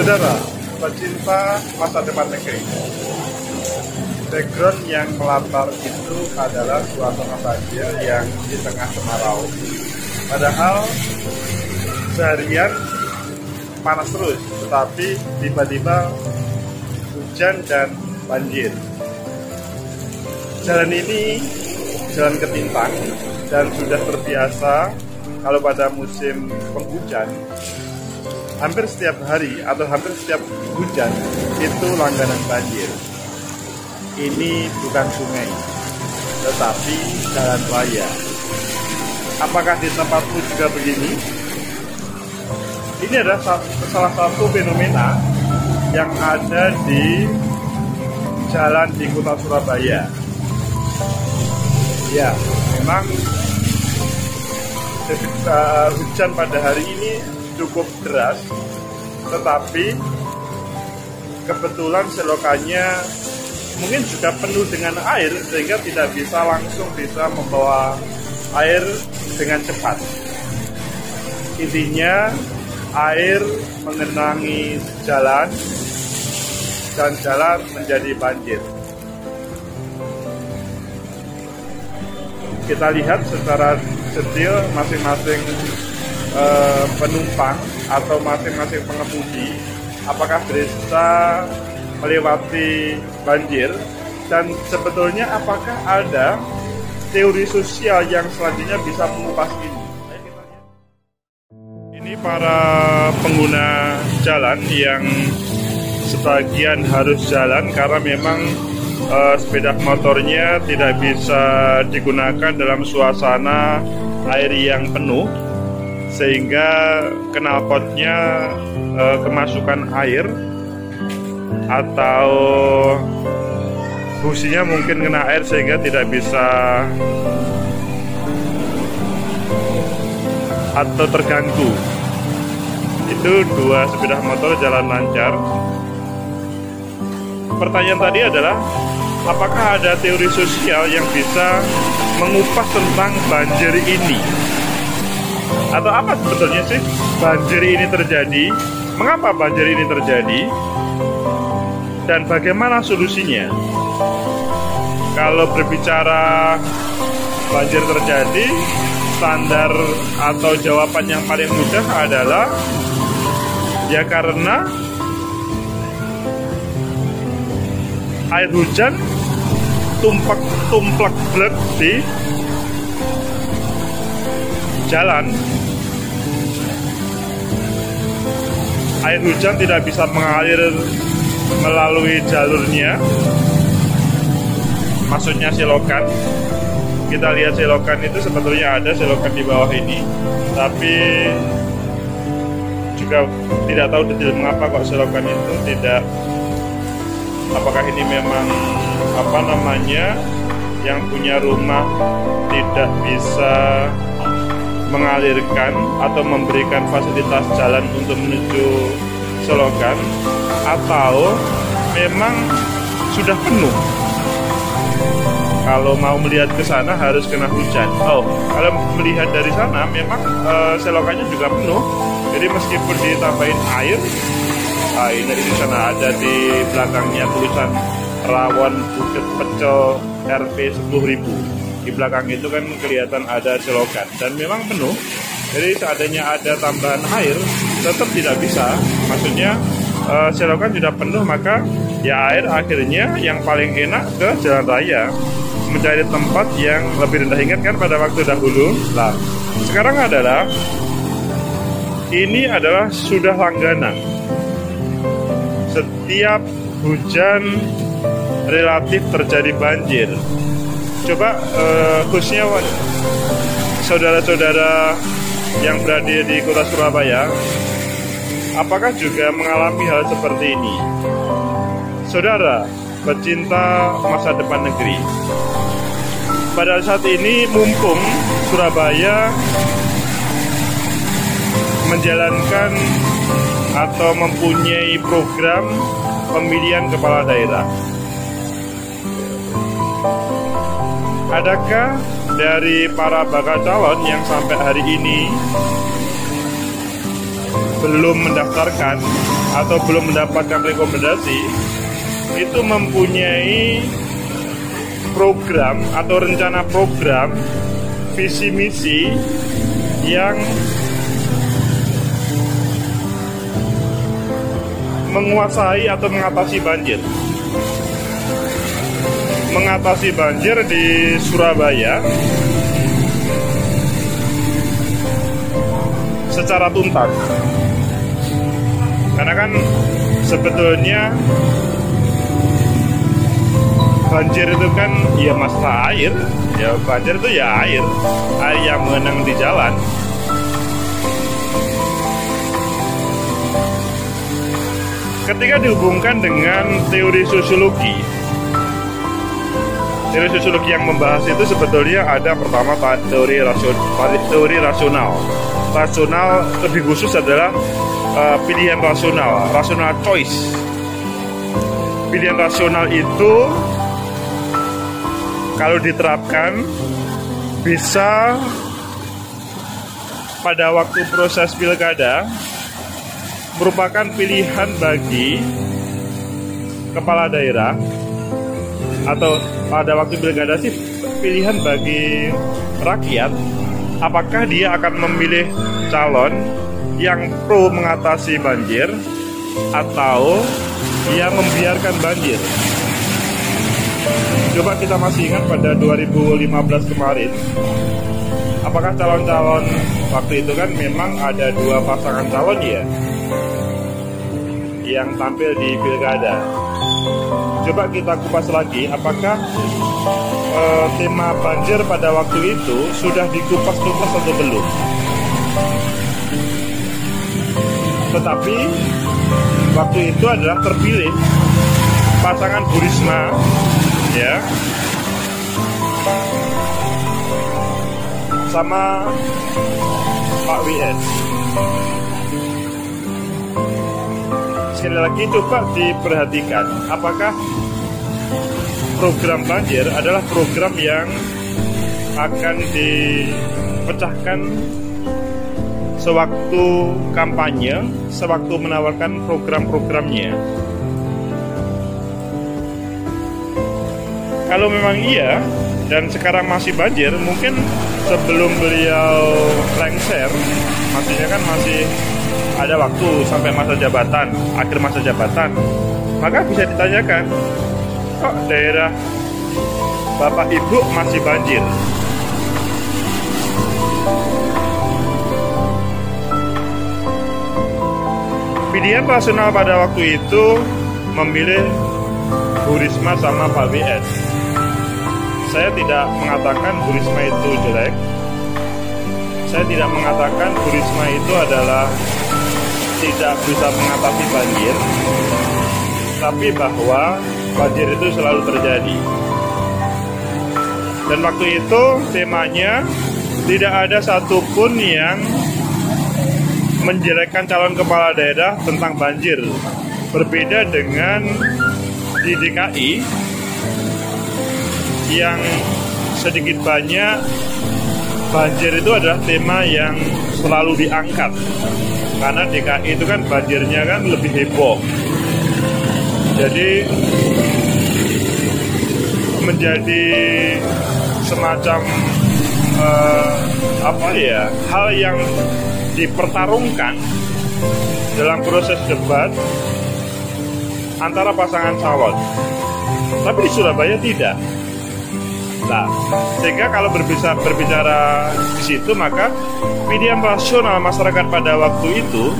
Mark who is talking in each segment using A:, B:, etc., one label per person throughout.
A: Saudara, pecinta masa depan negeri, background yang melatar itu adalah suasana banjir yang di tengah kemarau. Padahal seharian panas terus, tetapi tiba-tiba hujan dan banjir. Jalan ini jalan ketintang dan sudah terbiasa kalau pada musim penghujan hampir setiap hari atau hampir setiap hujan itu langganan banjir. Ini bukan sungai, tetapi jalan raya. Apakah di tempatmu juga begini? Ini adalah salah satu fenomena yang ada di jalan di kota Surabaya. Ya, memang hujan pada hari ini cukup deras, tetapi kebetulan selokannya mungkin juga penuh dengan air sehingga tidak langsung bisa membawa air dengan cepat. Intinya air mengenangi jalan dan jalan menjadi banjir. Kita lihat secara detail masing-masing penumpang atau masing-masing pengemudi apakah bisa melewati banjir, dan sebetulnya apakah ada teori sosial yang selanjutnya bisa mengupas ini. Ini para pengguna jalan yang sebagian harus jalan karena memang sepeda motornya tidak bisa digunakan dalam suasana air yang penuh, sehingga knalpotnya kemasukan air atau businya mungkin kena air sehingga tidak bisa atau terganggu. Itu dua sepeda motor jalan lancar. Pertanyaan tadi adalah, apakah ada teori sosial yang bisa mengupas tentang banjir ini? Atau apa sebetulnya sih banjir ini terjadi? Mengapa banjir ini terjadi? Dan bagaimana solusinya? Kalau berbicara banjir terjadi, standar atau jawaban yang paling mudah adalah ya karena air hujan tumplek di jalan. Air hujan tidak bisa mengalir melalui jalurnya, maksudnya selokan. Kita lihat selokan itu sebetulnya ada selokan di bawah ini, tapi juga tidak tahu detail mengapa kok selokan itu tidak. Apakah ini memang yang punya rumah tidak bisa mengalirkan atau memberikan fasilitas jalan untuk menuju selokan, atau memang sudah penuh? Kalau mau melihat ke sana harus kena hujan. Kalau melihat dari sana memang selokannya juga penuh. Jadi meskipun ditambahin air, ini di sana ada di belakangnya tulisan Rawon Bukit Pecel RP 10.000. Di belakang itu kan kelihatan ada selokan dan memang penuh. Jadi seandainya ada tambahan air tetap tidak bisa. Maksudnya selokan sudah penuh, maka ya air akhirnya yang paling enak ke jalan raya, mencari tempat yang lebih rendah. Ingat kan pada waktu dahulu? Nah, sekarang ini adalah sudah langganan. Setiap hujan relatif terjadi banjir. Coba khususnya saudara-saudara yang berada di kota Surabaya, apakah juga mengalami hal seperti ini? Saudara pecinta masa depan negeri, pada saat ini mumpung Surabaya menjalankan atau mempunyai program pemilihan kepala daerah, adakah dari para bakal calon yang sampai hari ini belum mendaftarkan atau belum mendapatkan rekomendasi itu mempunyai program atau rencana program visi misi yang menguasai atau mengatasi banjir. Mengatasi banjir di Surabaya secara tuntas. Karena kan sebetulnya banjir itu kan ya masalah air. Ya banjir itu ya air yang mengenang di jalan. Ketika dihubungkan dengan teori sosiologi yang membahas itu sebetulnya ada pertama teori rasional. Rasional lebih khusus adalah pilihan rasional choice. Pilihan rasional itu kalau diterapkan bisa pada waktu proses pilkada merupakan pilihan bagi kepala daerah, atau pada waktu pilkada sih pilihan bagi rakyat, apakah dia akan memilih calon yang pro mengatasi banjir atau yang membiarkan banjir. Coba kita masih ingat pada 2015 kemarin, apakah calon-calon waktu itu kan memang ada dua pasangan calon ya yang tampil di pilkada. Coba kita kupas lagi, apakah tema banjir pada waktu itu sudah dikupas tuntas atau belum? Tetapi waktu itu adalah terpilih pasangan Bu Risma, ya, sama Pak WS. Sekali lagi coba diperhatikan, apakah program banjir adalah program yang akan dipecahkan sewaktu kampanye, sewaktu menawarkan program-programnya. Kalau memang iya dan sekarang masih banjir, mungkin sebelum beliau lengser, maksudnya kan masih ada waktu sampai masa jabatan, akhir masa jabatan, maka bisa ditanyakan, kok daerah Bapak Ibu masih banjir? Pilihan rasional pada waktu itu memilih Bu Risma sama Pak WS. Saya tidak mengatakan Bu Risma itu jelek. Saya tidak mengatakan Bu Risma itu adalah tidak bisa mengatasi banjir, tapi bahwa banjir itu selalu terjadi. Dan waktu itu temanya tidak ada satupun yang menjelekkan calon kepala daerah tentang banjir. Berbeda dengan di DKI yang sedikit banyak banjir itu adalah tema yang selalu diangkat. Karena DKI itu kan banjirnya kan lebih heboh. Jadi menjadi semacam hal yang dipertarungkan dalam proses debat antara pasangan calon. Tapi di Surabaya tidak. Nah, sehingga kalau berbicara di situ, maka pilihan rasional masyarakat pada waktu itu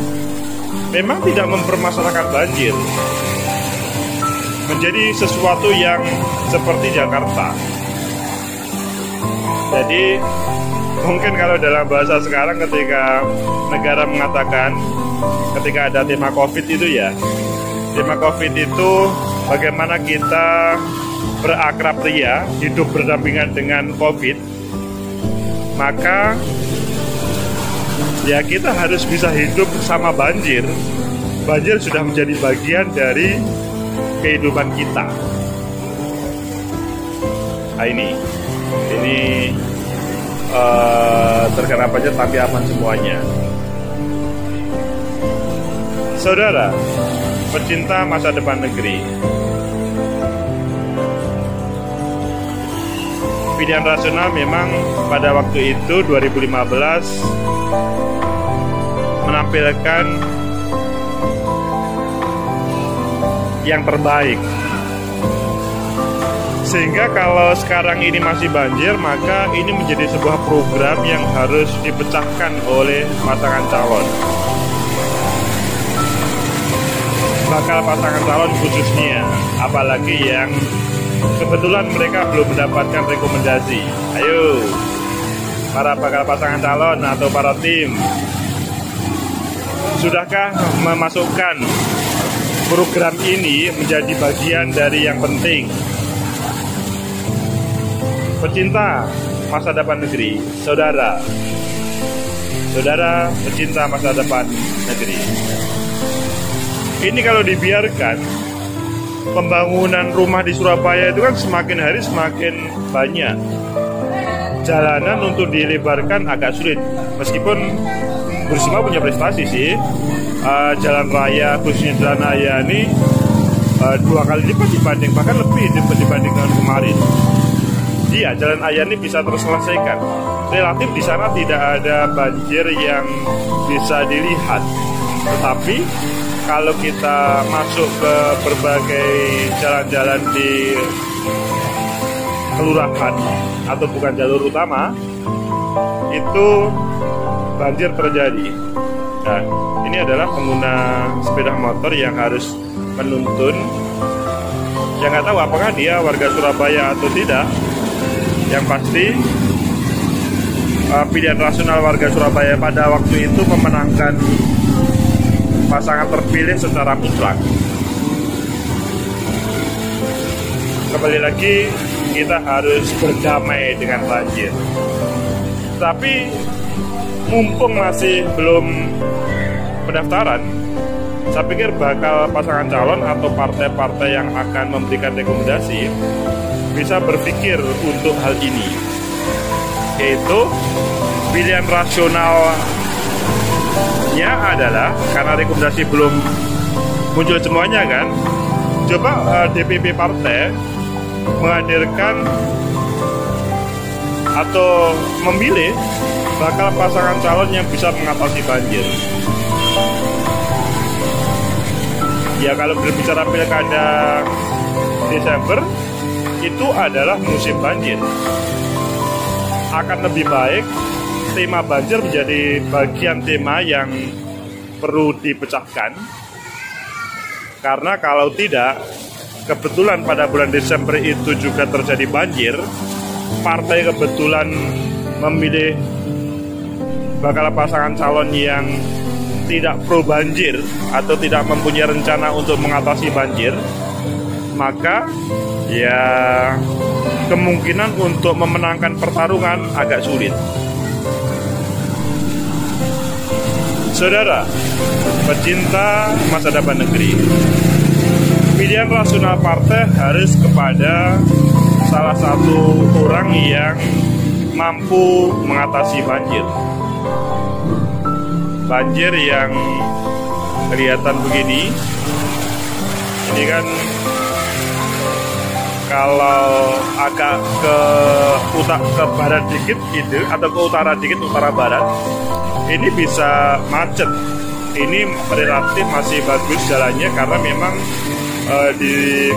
A: memang tidak mempermasalahkan banjir menjadi sesuatu yang seperti Jakarta. Jadi mungkin kalau dalam bahasa sekarang ketika negara mengatakan, ketika ada tema COVID itu ya, tema COVID itu bagaimana kita berakrab ria, hidup berdampingan dengan COVID, maka ya kita harus bisa hidup sama banjir. Banjir sudah menjadi bagian dari kehidupan kita. Nah ini terkena banjir tapi aman semuanya. Saudara, pecinta masa depan negeri, pilihan rasional memang pada waktu itu 2015 menampilkan yang terbaik. Sehingga kalau sekarang ini masih banjir, maka ini menjadi sebuah program yang harus dipecahkan oleh pasangan calon. Bakal pasangan calon khususnya, apalagi yang kebetulan mereka belum mendapatkan rekomendasi. Ayo, para bakal pasangan calon atau para tim, sudahkah memasukkan program ini menjadi bagian dari yang penting? Pecinta masa depan negeri, saudara pecinta masa depan negeri, ini kalau dibiarkan, pembangunan rumah di Surabaya itu kan semakin hari semakin banyak. Jalanan untuk dilebarkan agak sulit, meskipun Burisma punya prestasi sih. Jalan raya, khususnya jalan raya ini 2 kali lipat dibanding, bahkan lebih dibanding dengan kemarin. Iya, jalan raya ini bisa terselesaikan. Relatif di sana tidak ada banjir yang bisa dilihat. Tetapi kalau kita masuk ke berbagai jalan-jalan di kelurahan atau bukan jalur utama, itu banjir terjadi. Nah, ini adalah pengguna sepeda motor yang harus menuntun. Yang nggak tahu apakah dia warga Surabaya atau tidak. Yang pasti pilihan rasional warga Surabaya pada waktu itu memenangkan pasangan terpilih secara mutlak. Kembali lagi, kita harus berdamai dengan banjir. Tapi mumpung masih belum pendaftaran, saya pikir bakal pasangan calon atau partai-partai yang akan memberikan rekomendasi bisa berpikir untuk hal ini, yaitu pilihan rasionalnya adalah, karena rekomendasi belum muncul semuanya kan, coba DPP partai menghadirkan atau memilih bakal pasangan calon yang bisa mengatasi banjir. Ya, kalau berbicara pilkada Desember, itu adalah musim banjir. Akan lebih baik tema banjir menjadi bagian tema yang perlu dipecahkan. Karena kalau tidak, kebetulan pada bulan Desember itu juga terjadi banjir, partai kebetulan memilih bakal pasangan calon yang tidak pro banjir atau tidak mempunyai rencana untuk mengatasi banjir, maka ya kemungkinan untuk memenangkan pertarungan agak sulit. Saudara, pecinta masa depan negeri, pilihan rasional partai harus kepada salah satu orang yang mampu mengatasi banjir. Banjir yang kelihatan begini, ini kan kalau agak ke barat dikit gitu, atau ke utara dikit, utara barat, ini bisa macet. Ini relatif masih bagus jalannya karena memang di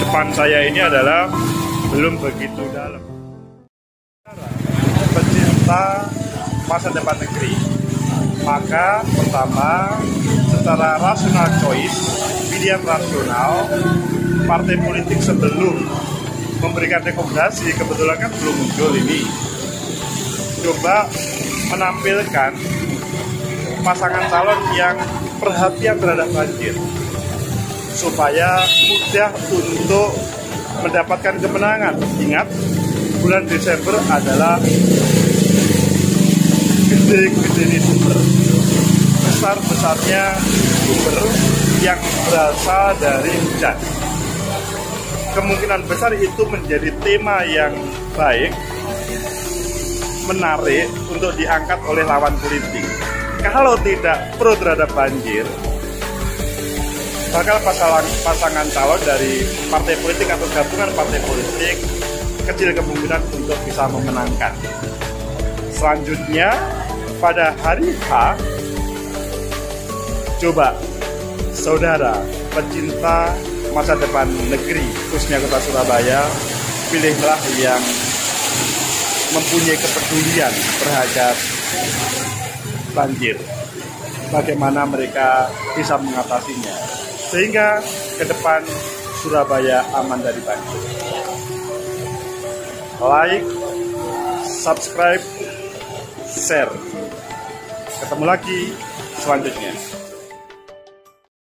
A: depan saya ini adalah belum begitu dalam. Pecinta masa depan negeri, maka pertama, secara rasional choice, pilihan rasional, partai politik sebelum memberikan rekomendasi, kebetulan kan belum muncul ini, coba menampilkan pasangan calon yang perhatian terhadap banjir, supaya mudah untuk mendapatkan kemenangan. Ingat, bulan Desember adalah gede-gede sumber, besar-besarnya sumber yang berasal dari hujan. Kemungkinan besar itu menjadi tema yang baik, menarik untuk diangkat oleh lawan politik. kalau tidak pro terhadap banjir, bakal pasangan calon dari partai politik atau gabungan partai politik kecil kemungkinan untuk bisa memenangkan. Selanjutnya pada hari H, coba saudara pecinta masa depan negeri, khususnya kota Surabaya, pilihlah yang mempunyai kepedulian terhadap banjir. Bagaimana mereka bisa mengatasinya, sehingga ke depan Surabaya aman dari banjir. Like, subscribe, share. Ketemu lagi selanjutnya.